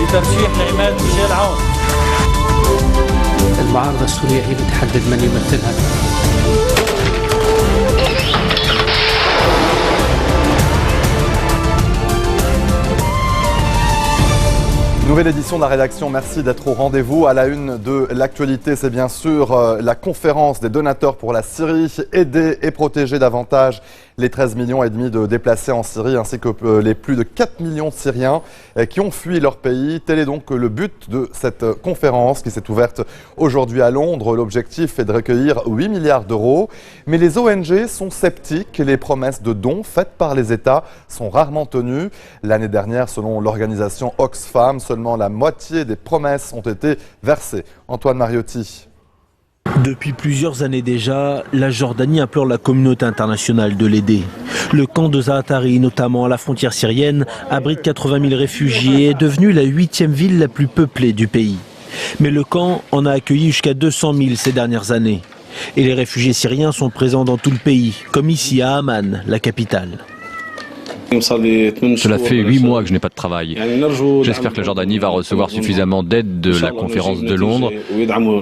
لترشيح عماد ميشيل عون. المعارضة السورية هي بتحدد من يمثلها. Nouvelle édition de la rédaction, merci d'être au rendez-vous. À la une de l'actualité, c'est bien sûr la conférence des donateurs pour la Syrie, aider et protéger davantage les 13,5 millions de déplacés en Syrie ainsi que les plus de 4 millions de Syriens qui ont fui leur pays. Tel est donc le but de cette conférence qui s'est ouverte aujourd'hui à Londres. L'objectif est de recueillir 8 milliards d'euros. Mais les ONG sont sceptiques et les promesses de dons faites par les États sont rarement tenues. L'année dernière, selon l'organisation Oxfam, seulement la moitié des promesses ont été versées. Antoine Mariotti. Depuis plusieurs années déjà, la Jordanie implore la communauté internationale de l'aider. Le camp de Zaatari, notamment à la frontière syrienne, abrite 80 000 réfugiés et est devenu la 8e ville la plus peuplée du pays. Mais le camp en a accueilli jusqu'à 200 000 ces dernières années. Et les réfugiés syriens sont présents dans tout le pays, comme ici à Amman, la capitale. Cela fait 8 mois que je n'ai pas de travail. J'espère que la Jordanie va recevoir suffisamment d'aide de la conférence de Londres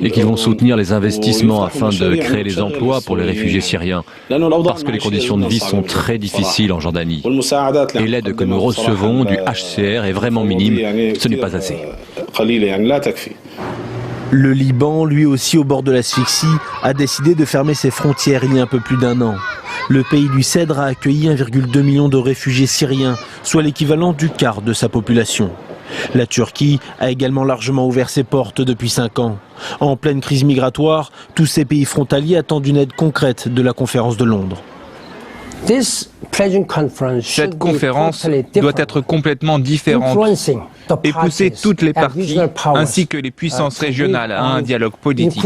et qu'ils vont soutenir les investissements afin de créer les emplois pour les réfugiés syriens. Parce que les conditions de vie sont très difficiles en Jordanie. Et l'aide que nous recevons du HCR est vraiment minime. Ce n'est pas assez. Le Liban, lui aussi au bord de l'asphyxie, a décidé de fermer ses frontières il y a un peu plus d'un an. Le pays du Cèdre a accueilli 1,2 million de réfugiés syriens, soit l'équivalent du quart de sa population. La Turquie a également largement ouvert ses portes depuis 5 ans. En pleine crise migratoire, tous ces pays frontaliers attendent une aide concrète de la conférence de Londres. Cette conférence doit être complètement différente et pousser toutes les parties ainsi que les puissances régionales à un dialogue politique.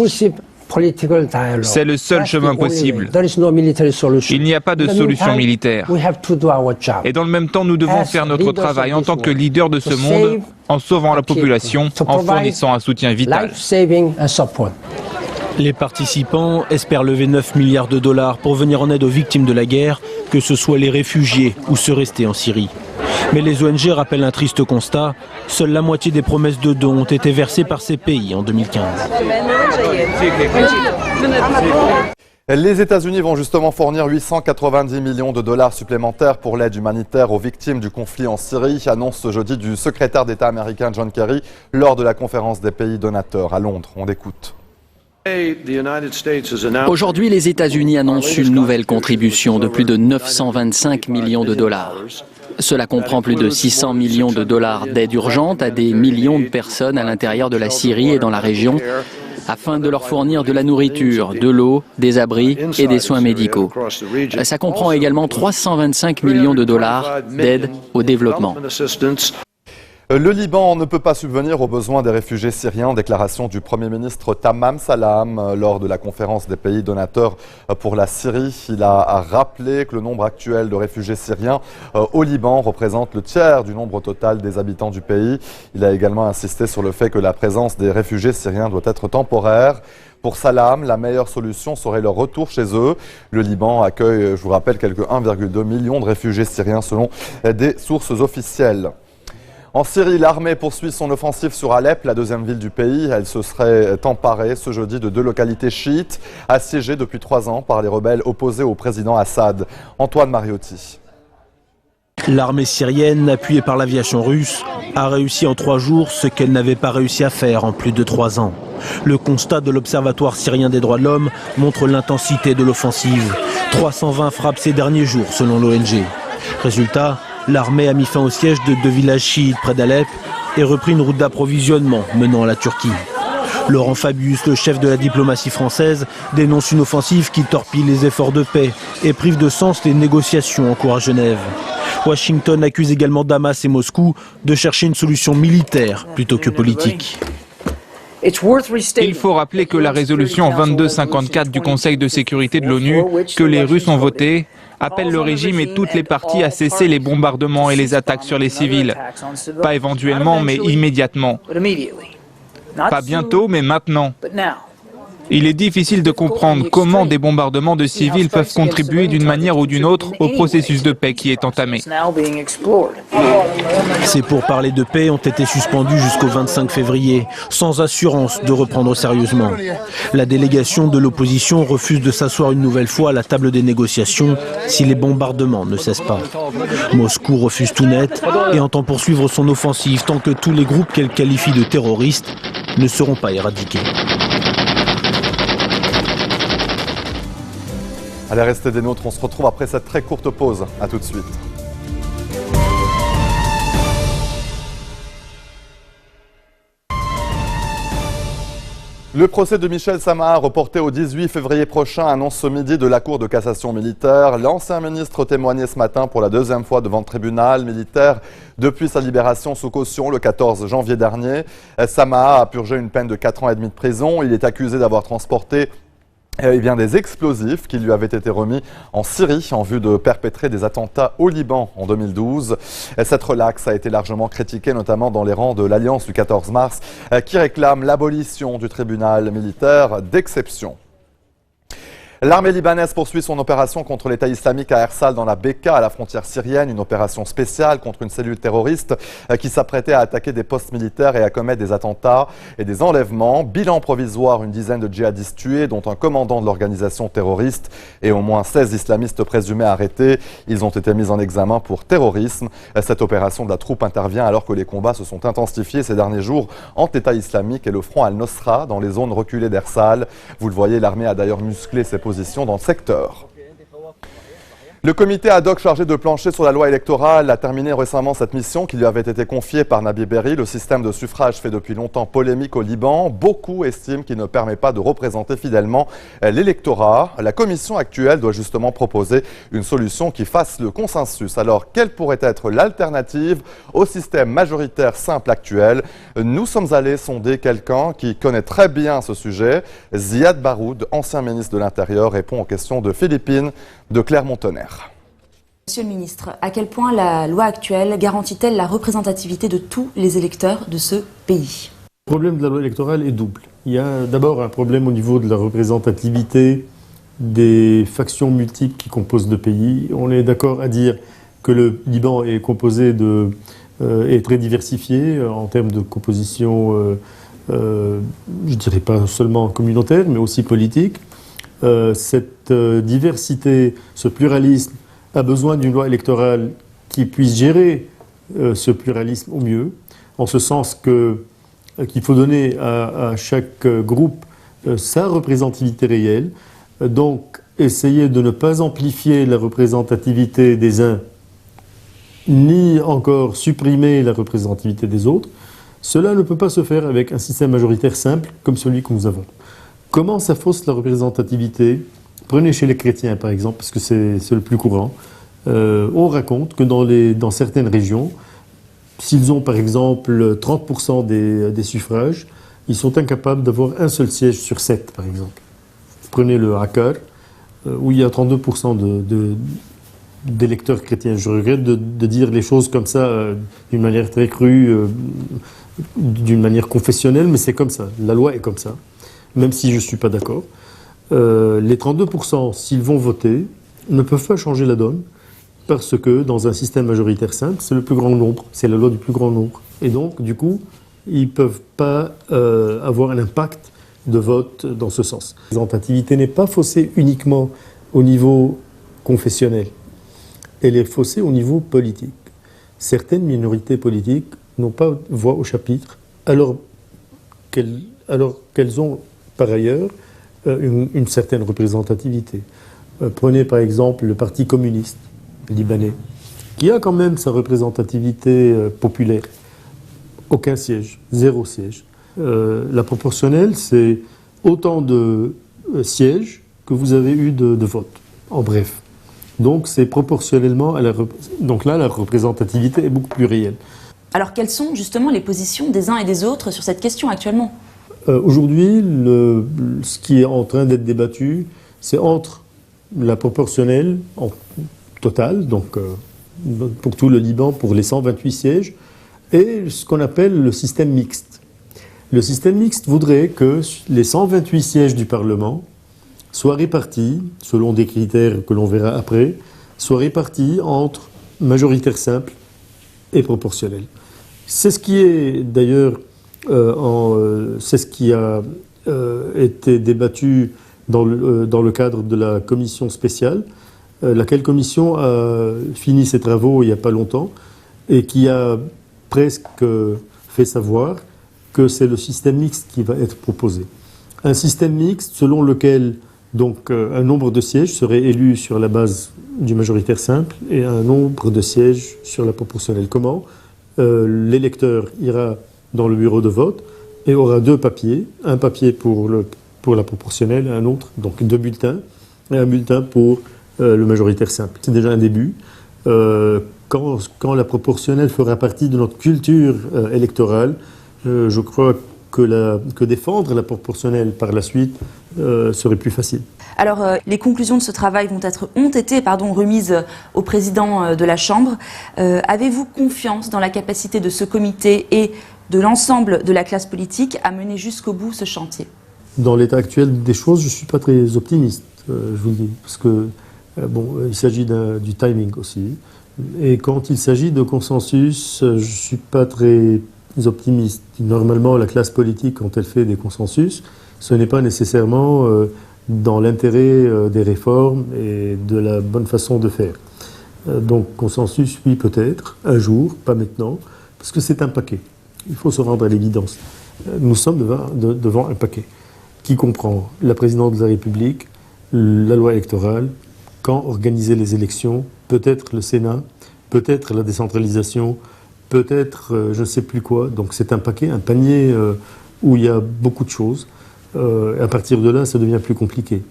C'est le seul chemin possible. Il n'y a pas de solution militaire. Et dans le même temps, nous devons faire notre travail en tant que leaders de ce monde, en sauvant la population, en fournissant un soutien vital. Les participants espèrent lever 9 milliards de dollars pour venir en aide aux victimes de la guerre, que ce soit les réfugiés ou ceux restés en Syrie. Mais les ONG rappellent un triste constat, seule la moitié des promesses de dons ont été versées par ces pays en 2015. Les États-Unis vont justement fournir 890 millions de dollars supplémentaires pour l'aide humanitaire aux victimes du conflit en Syrie, annonce ce jeudi du secrétaire d'État américain John Kerry lors de la conférence des pays donateurs à Londres. On écoute. Aujourd'hui, les États-Unis annoncent une nouvelle contribution de plus de 925 millions de dollars. Cela comprend plus de 600 millions de dollars d'aide urgente à des millions de personnes à l'intérieur de la Syrie et dans la région, afin de leur fournir de la nourriture, de l'eau, des abris et des soins médicaux. Ça comprend également 325 millions de dollars d'aide au développement. Le Liban ne peut pas subvenir aux besoins des réfugiés syriens. Déclaration du Premier ministre Tamam Salam lors de la conférence des pays donateurs pour la Syrie. Il a rappelé que le nombre actuel de réfugiés syriens au Liban représente le tiers du nombre total des habitants du pays. Il a également insisté sur le fait que la présence des réfugiés syriens doit être temporaire. Pour Salam, la meilleure solution serait leur retour chez eux. Le Liban accueille, je vous rappelle, quelques 1,2 million de réfugiés syriens selon des sources officielles. En Syrie, l'armée poursuit son offensive sur Alep, la deuxième ville du pays. Elle se serait emparée ce jeudi de 2 localités chiites, assiégées depuis 3 ans par les rebelles opposés au président Assad. Antoine Mariotti. L'armée syrienne, appuyée par l'aviation russe, a réussi en 3 jours ce qu'elle n'avait pas réussi à faire en plus de 3 ans. Le constat de l'Observatoire syrien des droits de l'homme montre l'intensité de l'offensive. 320 frappes ces derniers jours, selon l'ONG. Résultat, l'armée a mis fin au siège de 2 villages chiites près d'Alep et repris une route d'approvisionnement menant à la Turquie. Laurent Fabius, le chef de la diplomatie française, dénonce une offensive qui torpille les efforts de paix et prive de sens les négociations en cours à Genève. Washington accuse également Damas et Moscou de chercher une solution militaire plutôt que politique. Il faut rappeler que la résolution 2254 du Conseil de sécurité de l'ONU, que les Russes ont votée, appelle le régime et toutes les parties à cesser les bombardements et les attaques sur les civils. Pas éventuellement, mais immédiatement. Pas bientôt, mais maintenant. Il est difficile de comprendre comment des bombardements de civils peuvent contribuer d'une manière ou d'une autre au processus de paix qui est entamé. Ces pourparlers de paix ont été suspendus jusqu'au 25 février, sans assurance de reprendre sérieusement. La délégation de l'opposition refuse de s'asseoir une nouvelle fois à la table des négociations si les bombardements ne cessent pas. Moscou refuse tout net et entend poursuivre son offensive tant que tous les groupes qu'elle qualifie de terroristes ne seront pas éradiqués. Allez, restez des nôtres, on se retrouve après cette très courte pause. A tout de suite. Le procès de Michel Samaha, reporté au 18 février prochain, annonce ce midi de la Cour de cassation militaire. L'ancien ministre témoignait ce matin pour la deuxième fois devant le tribunal militaire depuis sa libération sous caution le 14 janvier dernier. Samaha a purgé une peine de 4 ans et demi de prison. Il est accusé d'avoir transporté des explosifs qui lui avaient été remis en Syrie en vue de perpétrer des attentats au Liban en 2012. Cette relaxe a été largement critiquée, notamment dans les rangs de l'Alliance du 14 mars, qui réclame l'abolition du tribunal militaire d'exception. L'armée libanaise poursuit son opération contre l'État islamique à Ersal dans la Bekaa, à la frontière syrienne, une opération spéciale contre une cellule terroriste qui s'apprêtait à attaquer des postes militaires et à commettre des attentats et des enlèvements. Bilan provisoire, une dizaine de djihadistes tués, dont un commandant de l'organisation terroriste et au moins 16 islamistes présumés arrêtés. Ils ont été mis en examen pour terrorisme. Cette opération de la troupe intervient alors que les combats se sont intensifiés ces derniers jours entre l'État islamique et le front Al-Nosra dans les zones reculées d'Ersal. Vous le voyez, l'armée a d'ailleurs musclé ses positions dans le secteur. Le comité ad hoc chargé de plancher sur la loi électorale a terminé récemment cette mission qui lui avait été confiée par Nabi Berri. Le système de suffrage fait depuis longtemps polémique au Liban. Beaucoup estiment qu'il ne permet pas de représenter fidèlement l'électorat. La commission actuelle doit justement proposer une solution qui fasse le consensus. Alors, quelle pourrait être l'alternative au système majoritaire simple actuel? Nous sommes allés sonder quelqu'un qui connaît très bien ce sujet. Ziad Baroud, ancien ministre de l'Intérieur, répond aux questions de Philippine de Clermont-Tonnerre. Monsieur le ministre, à quel point la loi actuelle garantit-elle la représentativité de tous les électeurs de ce pays? Le problème de la loi électorale est double. Il y a d'abord un problème au niveau de la représentativité des factions multiples qui composent le pays. On est d'accord à dire que le Liban est composé est très diversifié en termes de composition, je dirais pas seulement communautaire, mais aussi politique. Cette diversité, ce pluralisme a besoin d'une loi électorale qui puisse gérer ce pluralisme au mieux, en ce sens qu'il faut donner à chaque groupe sa représentativité réelle, donc essayer de ne pas amplifier la représentativité des uns, ni encore supprimer la représentativité des autres. Cela ne peut pas se faire avec un système majoritaire simple comme celui que nous avons. Comment ça fausse la représentativité? Prenez chez les chrétiens par exemple, parce que c'est le plus courant. On raconte que dans certaines régions, s'ils ont par exemple 30% des suffrages, ils sont incapables d'avoir un seul siège sur 7 par exemple. Prenez le Akkar, où il y a 32% d'électeurs chrétiens. Je regrette de dire les choses comme ça d'une manière très crue, d'une manière confessionnelle, mais c'est comme ça. La loi est comme ça, même si je ne suis pas d'accord. Les 32%, s'ils vont voter, ne peuvent pas changer la donne, parce que dans un système majoritaire simple, c'est le plus grand nombre, c'est la loi du plus grand nombre. Et donc, du coup, ils ne peuvent pas avoir un impact de vote dans ce sens. La représentativité n'est pas faussée uniquement au niveau confessionnel, elle est faussée au niveau politique. Certaines minorités politiques n'ont pas voix au chapitre, alors qu'elles ont par ailleurs une certaine représentativité. Prenez par exemple le Parti communiste libanais, qui a quand même sa représentativité populaire. Aucun siège, 0 siège. La proportionnelle, c'est autant de sièges que vous avez eu de votes, en bref. Donc c'est proportionnellement à donc là, la représentativité est beaucoup plus réelle. Alors quelles sont justement les positions des uns et des autres sur cette question actuellement? Aujourd'hui, ce qui est en train d'être débattu, c'est entre la proportionnelle en totale, donc pour tout le Liban, pour les 128 sièges, et ce qu'on appelle le système mixte. Le système mixte voudrait que les 128 sièges du Parlement soient répartis, selon des critères que l'on verra après, soient répartis entre majoritaire simple et proportionnel. C'est ce qui est d'ailleurs, c'est ce qui a été débattu dans le cadre de la commission spéciale, laquelle commission a fini ses travaux il n'y a pas longtemps et qui a presque fait savoir que c'est le système mixte qui va être proposé. Un système mixte selon lequel donc un nombre de sièges serait élu sur la base du majoritaire simple et un nombre de sièges sur la proportionnelle. Comment ? L'électeur ira dans le bureau de vote et aura deux papiers, un papier pour la proportionnelle et un autre, donc deux bulletins, et un bulletin pour le majoritaire simple. C'est déjà un début. Quand la proportionnelle fera partie de notre culture électorale, je crois que défendre la proportionnelle par la suite serait plus facile. Alors, les conclusions de ce travail ont été remises au président de la Chambre. Avez-vous confiance dans la capacité de ce comité et de l'ensemble de la classe politique à mener jusqu'au bout ce chantier? Dans l'état actuel des choses, je ne suis pas très optimiste, je vous le dis, parce que il s'agit du timing aussi. Et quand il s'agit de consensus, je ne suis pas très optimiste. Normalement, la classe politique, quand elle fait des consensus, ce n'est pas nécessairement dans l'intérêt des réformes et de la bonne façon de faire. Donc, consensus, oui, peut-être, un jour, pas maintenant, parce que c'est un paquet. Il faut se rendre à l'évidence. Nous sommes devant un paquet qui comprend la présidence de la République, la loi électorale, quand organiser les élections, peut-être le Sénat, peut-être la décentralisation, peut-être je ne sais plus quoi. Donc c'est un paquet, un panier où il y a beaucoup de choses. À partir de là, ça devient plus compliqué.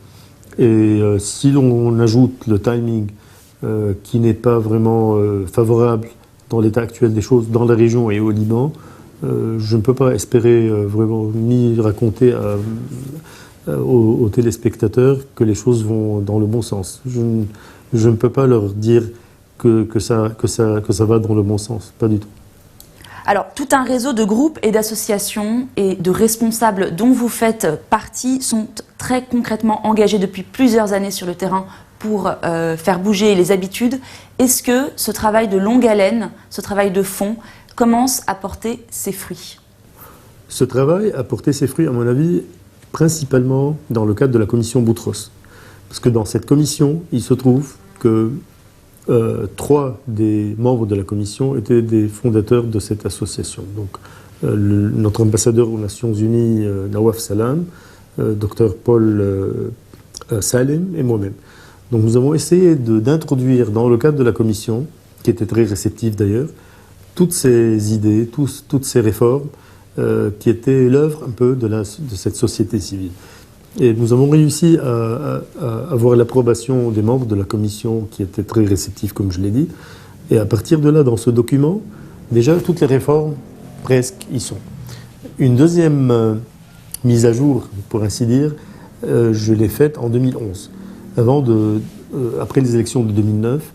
Et si l'on ajoute le timing qui n'est pas vraiment favorable dans l'état actuel des choses, dans la région et au Liban, je ne peux pas espérer vraiment ni raconter aux téléspectateurs que les choses vont dans le bon sens. Je ne peux pas leur dire que ça va dans le bon sens, pas du tout. Alors, tout un réseau de groupes et d'associations et de responsables dont vous faites partie sont très concrètement engagés depuis plusieurs années sur le terrain pour faire bouger les habitudes. Est-ce que ce travail de longue haleine, ce travail de fond, commence à porter ses fruits? Ce travail a porté ses fruits, à mon avis, principalement dans le cadre de la commission Boutros. Parce que dans cette commission, il se trouve que 3 des membres de la commission étaient des fondateurs de cette association. Donc, notre ambassadeur aux Nations Unies, Nawaf Salam, Dr Paul Salem et moi-même. Donc nous avons essayé d'introduire dans le cadre de la commission, qui était très réceptive d'ailleurs, toutes ces idées, toutes ces réformes qui étaient l'œuvre un peu de cette société civile. Et nous avons réussi à avoir l'approbation des membres de la commission qui étaient très réceptifs, comme je l'ai dit. Et à partir de là, dans ce document, déjà, toutes les réformes, presque, y sont. Une deuxième mise à jour, pour ainsi dire, je l'ai faite en 2011. Après les élections de 2009,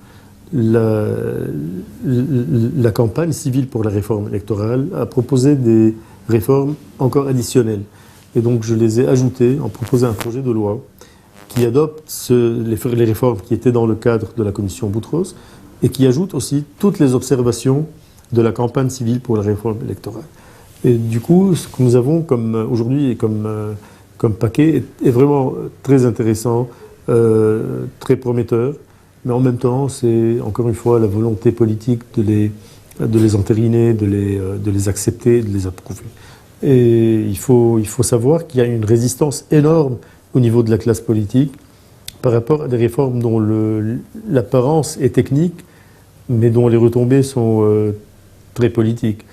la campagne civile pour la réforme électorale a proposé des réformes encore additionnelles. Et donc je les ai ajoutées en proposant un projet de loi qui adopte les réformes qui étaient dans le cadre de la commission Boutros et qui ajoute aussi toutes les observations de la campagne civile pour la réforme électorale. Et du coup, ce que nous avons aujourd'hui comme paquet est vraiment très intéressant, très prometteur, mais en même temps, c'est encore une fois la volonté politique de les entériner, de les accepter, de les approuver. Et il faut savoir qu'il y a une résistance énorme au niveau de la classe politique par rapport à des réformes dont l'apparence est technique, mais dont les retombées sont très politiques.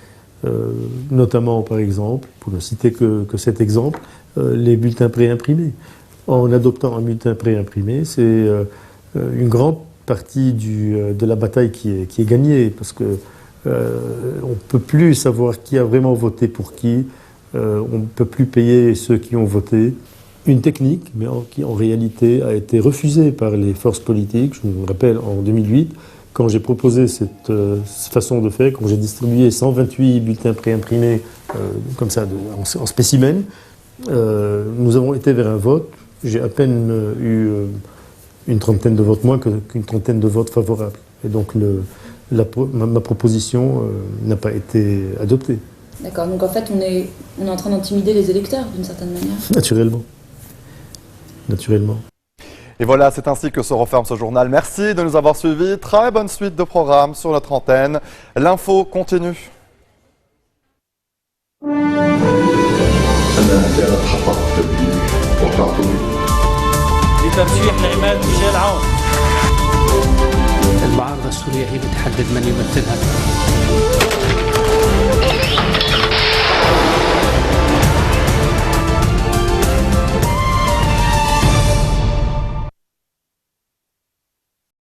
Notamment, par exemple, pour ne citer que cet exemple, les bulletins préimprimés. En adoptant un bulletin préimprimé, c'est une grande partie de la bataille qui est gagnée, parce que on ne peut plus savoir qui a vraiment voté pour qui, on ne peut plus payer ceux qui ont voté. Une technique, mais qui en réalité a été refusée par les forces politiques. Je me rappelle en 2008, quand j'ai proposé cette façon de faire, quand j'ai distribué 128 bulletins préimprimés comme ça en spécimen, nous avons été vers un vote. J'ai à peine eu une trentaine de votes moins qu'une trentaine de votes favorables. Et donc ma proposition n'a pas été adoptée. D'accord, donc en fait on est en train d'intimider les électeurs d'une certaine manière. Naturellement. Naturellement. Et voilà, c'est ainsi que se referme ce journal. Merci de nous avoir suivis. Très bonne suite de programmes sur notre antenne. L'info continue. لترشيح لعماد ميشيل عون. المعارضة السورية هي بتحدد من يمثلها.